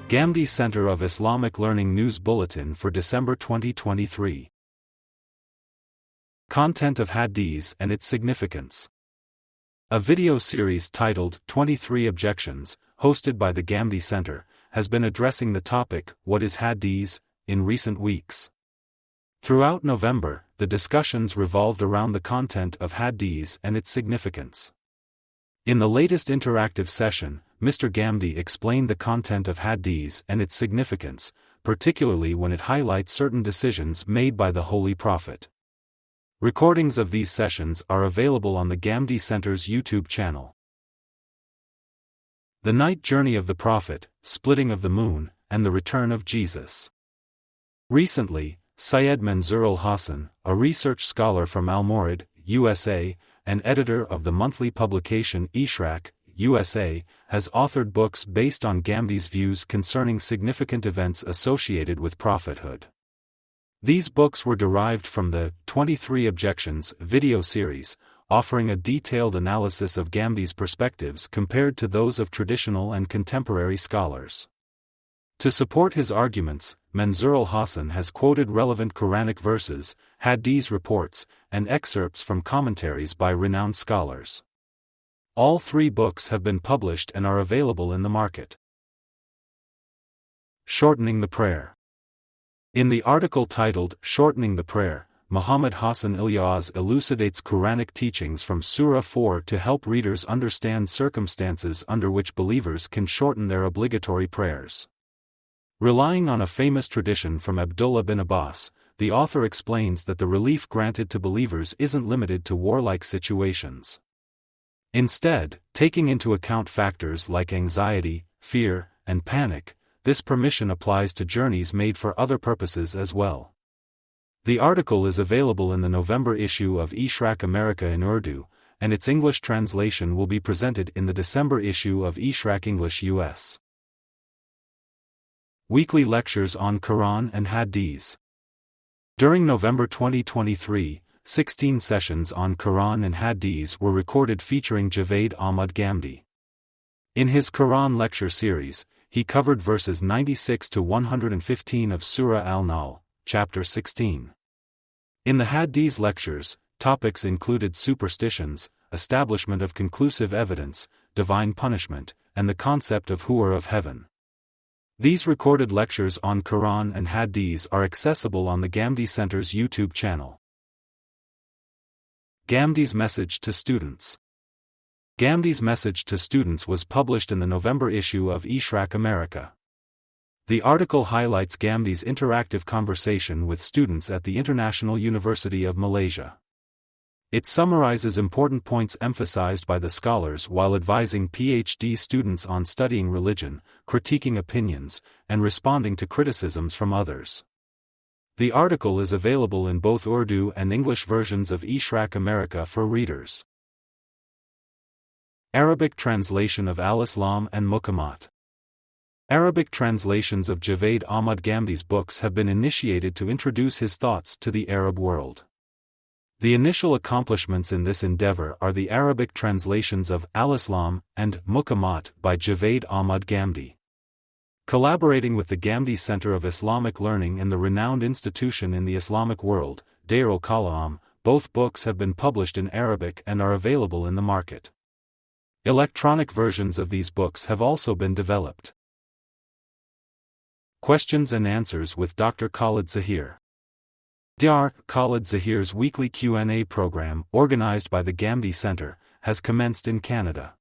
Ghamidi Center of Islamic Learning News Bulletin for December 2023. Content of Hadis and its significance. A video series titled 23 Objections, hosted by the Ghamidi Center, has been addressing the topic, "What is Hadis?" in recent weeks. Throughout November, the discussions revolved around the content of Hadis and its significance. In the latest interactive session, Mr. Ghamidi explained the content of Hadis and its significance, particularly when it highlights certain decisions made by the Holy Prophet. Recordings of these sessions are available on the Ghamidi Center's YouTube channel. The Night Journey of the Prophet, Splitting of the Moon, and the Return of Jesus. Recently, Syed Manzoor al-Hasan, a research scholar from Al-Mawrid USA, and editor of the monthly publication Islamic USA, has authored books based on Ghamidi's views concerning significant events associated with prophethood. These books were derived from the 23 Objections video series, offering a detailed analysis of Ghamidi's perspectives compared to those of traditional and contemporary scholars. To support his arguments, Manzoor al-Hasan has quoted relevant Quranic verses, Hadis reports, and excerpts from commentaries by renowned scholars. All three books have been published and are available in the market. Shortening the Prayer. In the article titled Shortening the Prayer, Muhammad Hassan Ilyas elucidates Quranic teachings from Surah 4 to help readers understand circumstances under which believers can shorten their obligatory prayers. Relying on a famous tradition from Abdullah bin Abbas, the author explains that the relief granted to believers isn't limited to warlike situations. Instead, taking into account factors like anxiety, fear, and panic, this permission applies to journeys made for other purposes as well. The article is available in the November issue of Islamic America in Urdu, and its English translation will be presented in the December issue of Islamic English US. Weekly lectures on Quran and Hadis. During November 2023, 16 sessions on Quran and Hadis were recorded featuring Javed Ahmed Ghamidi. In his Quran lecture series, he covered verses 96 to 115 of Surah Al-Nahl, chapter 16. In the Hadis lectures, topics included superstitions, establishment of conclusive evidence, divine punishment, and the concept of Hur of heaven. These recorded lectures on Quran and Hadis are accessible on the Ghamidi Center's YouTube channel. Ghamidi's message to students. Ghamidi's message to students was published in the November issue of Islamic America. The article highlights Ghamidi's interactive conversation with students at the International University of Malaysia. It summarizes important points emphasized by the scholars while advising PhD students on studying religion, critiquing opinions, and responding to criticisms from others. The article is available in both Urdu and English versions of Islamic America for readers. Arabic translation of Al-Islam and Mamat. Arabic translations of Javed Ahmed Ghamidi's books have been initiated to introduce his thoughts to the Arab world. The initial accomplishments in this endeavor are the Arabic translations of Al-Islam and Mamat by Javed Ahmed Ghamidi. Collaborating with the Ghamidi Center of Islamic Learning and the renowned institution in the Islamic world, Darul Kalam, both books have been published in Arabic and are available in the market. Electronic versions of these books have also been developed. Questions and Answers with Dr. Khalid Zahir. Dr. Khalid Zahir's weekly Q&A program, organized by the Ghamidi Center, has commenced in Canada.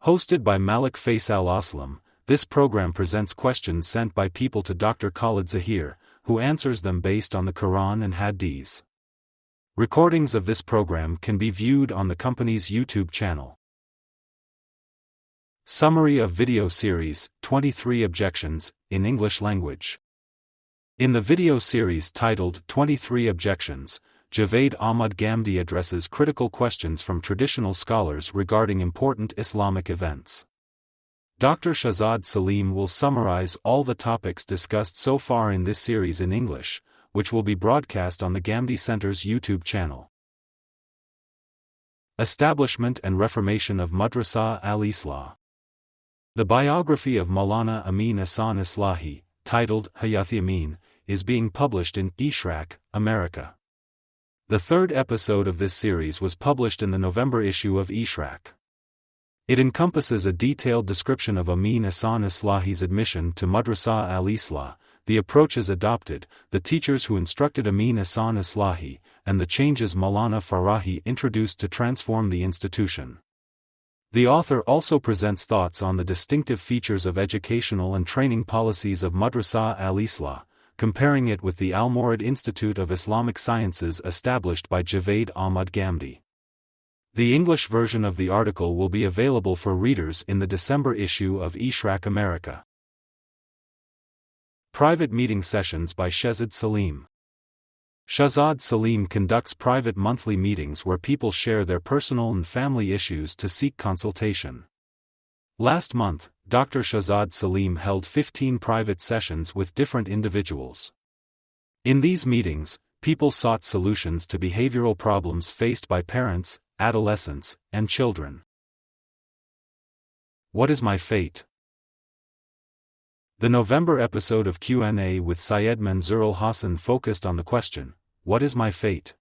Hosted by Malik Faisal Aslam, this program presents questions sent by people to Dr. Khalid Zahir, who answers them based on the Quran and Hadis. Recordings of this program can be viewed on the company's YouTube channel. Summary of video series, 23 Objections, in English language. In the video series titled 23 Objections, Javed Ahmed Ghamidi addresses critical questions from traditional scholars regarding important Islamic events. Dr. Shahzad Salim will summarize all the topics discussed so far in this series in English, which will be broadcast on the Ghamidi Center's YouTube channel. Establishment and Reformation of Madrasa al-Islah. The biography of Maulana Amin Ahsan Islahi, titled Hayati Amin, is being published in Ishraq, America. The third episode of this series was published in the November issue of Ishraq. It encompasses a detailed description of Amin Ahsan Islahi's admission to Madrasa al-Islah, the approaches adopted, the teachers who instructed Amin Ahsan Islahi, and the changes Maulana Farahi introduced to transform the institution. The author also presents thoughts on the distinctive features of educational and training policies of Madrasa al-Islah, comparing it with the Al-Mawrid Institute of Islamic Sciences established by Javed Ahmed Ghamidi. The English version of the article will be available for readers in the December issue of Ishraq America. Private meeting sessions by Shahzad Salim. Shahzad Salim conducts private monthly meetings where people share their personal and family issues to seek consultation. Last month, Dr. Shahzad Salim held 15 private sessions with different individuals. In these meetings, people sought solutions to behavioral problems faced by parents, adolescents, and children. What is my fate? The November episode of Q&A with Syed Manzoor al-Hasan focused on the question, "What is my fate?"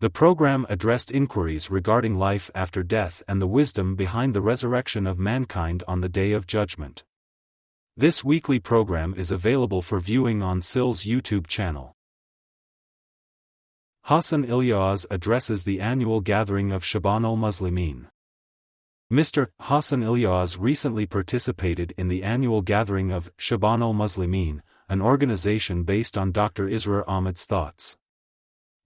The program addressed inquiries regarding life after death and the wisdom behind the resurrection of mankind on the Day of Judgment. This weekly program is available for viewing on SIL's YouTube channel. Hassan Ilyas addresses the annual gathering of Shaban al-Muslimin. Mr. Hassan Ilyas recently participated in the annual gathering of Shaban al-Muslimin, an organization based on Dr. Israr Ahmad's thoughts.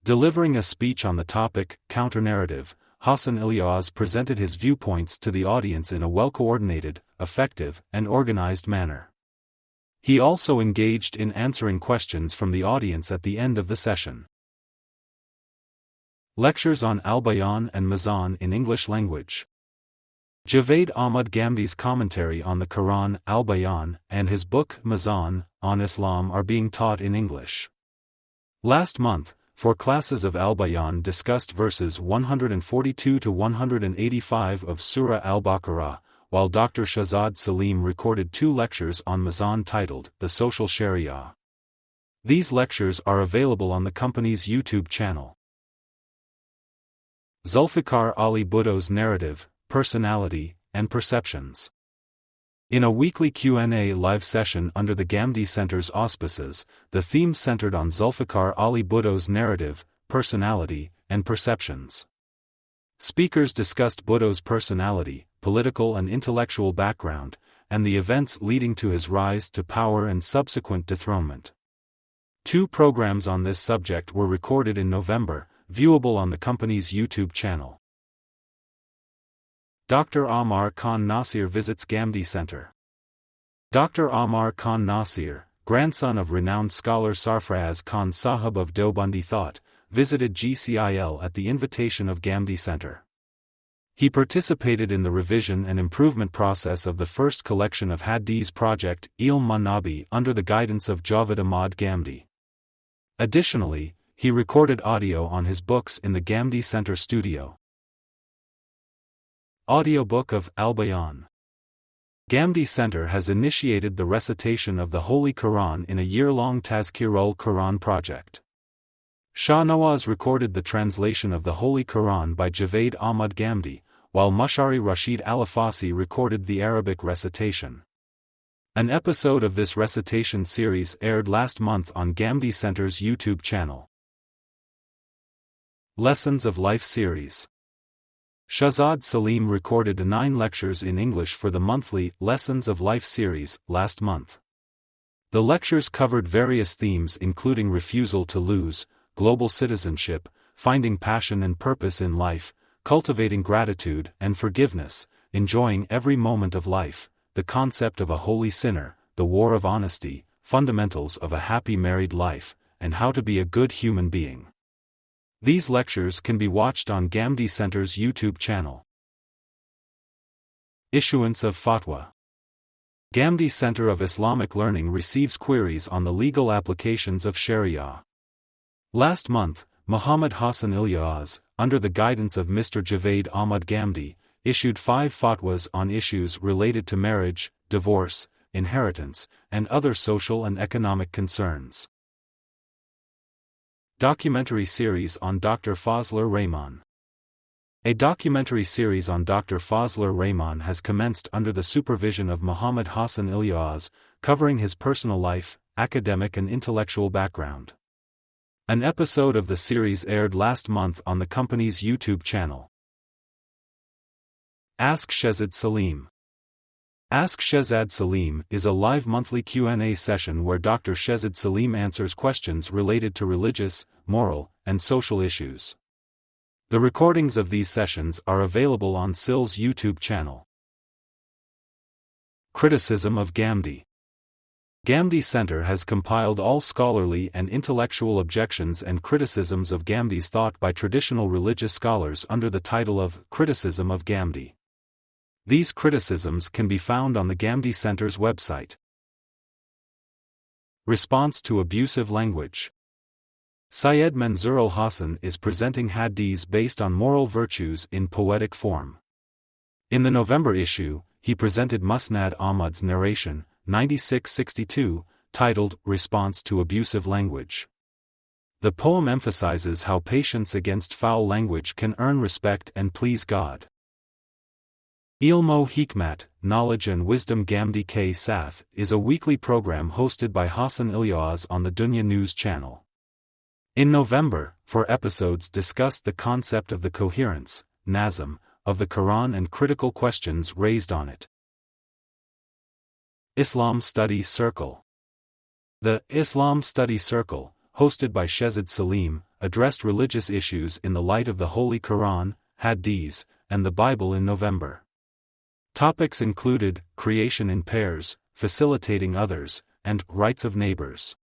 Delivering a speech on the topic, Counter-Narrative, Hassan Ilyas presented his viewpoints to the audience in a well-coordinated, effective, and organized manner. He also engaged in answering questions from the audience at the end of the session. Lectures on Al-Bayan and Meezan in English language. Javed Ahmed Ghamidi's commentary on the Quran, Al-Bayan, and his book, Meezan, on Islam are being taught in English. Last month, 4 classes of Al-Bayan discussed verses 142 to 185 of Surah Al-Baqarah, while Dr. Shahzad Salim recorded 2 lectures on Meezan titled, The Social Sharia. These lectures are available on the company's YouTube channel. Zulfikar Ali Bhutto's narrative, Personality, and Perceptions. In a weekly Q&A live session under the Ghamidi Center's auspices, the theme centered on Zulfikar Ali Bhutto's narrative, Personality, and Perceptions. Speakers discussed Bhutto's personality, political and intellectual background, and the events leading to his rise to power and subsequent dethronement. 2 programs on this subject were recorded in November, viewable on the company's YouTube channel. Dr. Amar Khan Nasir visits Ghamidi Center. Dr. Amar Khan Nasir, grandson of renowned scholar Sarfraz Khan Sahib of Deobandi thought, visited GCIL at the invitation of Ghamidi Center. He participated in the revision and improvement process of the first collection of Hadis project, Ilm Manabi, under the guidance of Javed Ahmed Ghamidi. Additionally, he recorded audio on his books in the Ghamidi Center studio. Audiobook of Al-Bayan. Ghamidi Center has initiated the recitation of the Holy Quran in a year-long Tazkirul Quran project. Shah Nawaz recorded the translation of the Holy Quran by Javed Ahmed Ghamidi, while Mushari Rashid Al-Afasi recorded the Arabic recitation. An episode of this recitation series aired last month on Ghamidi Center's YouTube channel. Lessons of Life series. Shahzad Salim recorded 9 lectures in English for the monthly Lessons of Life series last month. The lectures covered various themes including refusal to lose, global citizenship, finding passion and purpose in life, cultivating gratitude and forgiveness, enjoying every moment of life, the concept of a holy sinner, the war of honesty, fundamentals of a happy married life, and how to be a good human being. These lectures can be watched on Ghamidi Center's YouTube channel. Issuance of Fatwa. Ghamidi Center of Islamic Learning receives queries on the legal applications of Sharia. Last month, Muhammad Hassan Ilyas, under the guidance of Mr. Javed Ahmed Ghamidi, issued 5 fatwas on issues related to marriage, divorce, inheritance, and other social and economic concerns. Documentary series on Dr. Fazlur Rahman. A documentary series on Dr. Fazlur Rahman has commenced under the supervision of Muhammad Hassan Ilyas, covering his personal life, academic and intellectual background. An episode of the series aired last month on the company's YouTube channel. Ask Shehzad Salim. Ask Shehzad Salim is a live monthly Q&A session where Dr. Shehzad Salim answers questions related to religious, moral, and social issues. The recordings of these sessions are available on SIL's YouTube channel. Criticism of Ghamidi. Ghamidi Center has compiled all scholarly and intellectual objections and criticisms of Ghamidi's thought by traditional religious scholars under the title of Criticism of Ghamidi. These criticisms can be found on the Ghamidi Center's website. Response to abusive language. Syed Manzoor al-Hasan is presenting Hadis based on moral virtues in poetic form. In the November issue, he presented Musnad Ahmad's narration, 9662, titled Response to Abusive Language. The poem emphasizes how patience against foul language can earn respect and please God. Ilmo Hikmat, Knowledge and Wisdom Ghamidi K Sath is a weekly program hosted by Hassan Ilyas on the Dunya News channel. In November, 4 episodes discussed the concept of the coherence, nazm, of the Quran and critical questions raised on it. Islam Study Circle. The Islam Study Circle, hosted by Shehzad Salim, addressed religious issues in the light of the Holy Quran, Hadis, and the Bible in November. Topics included creation in pairs, facilitating others, and rights of neighbors.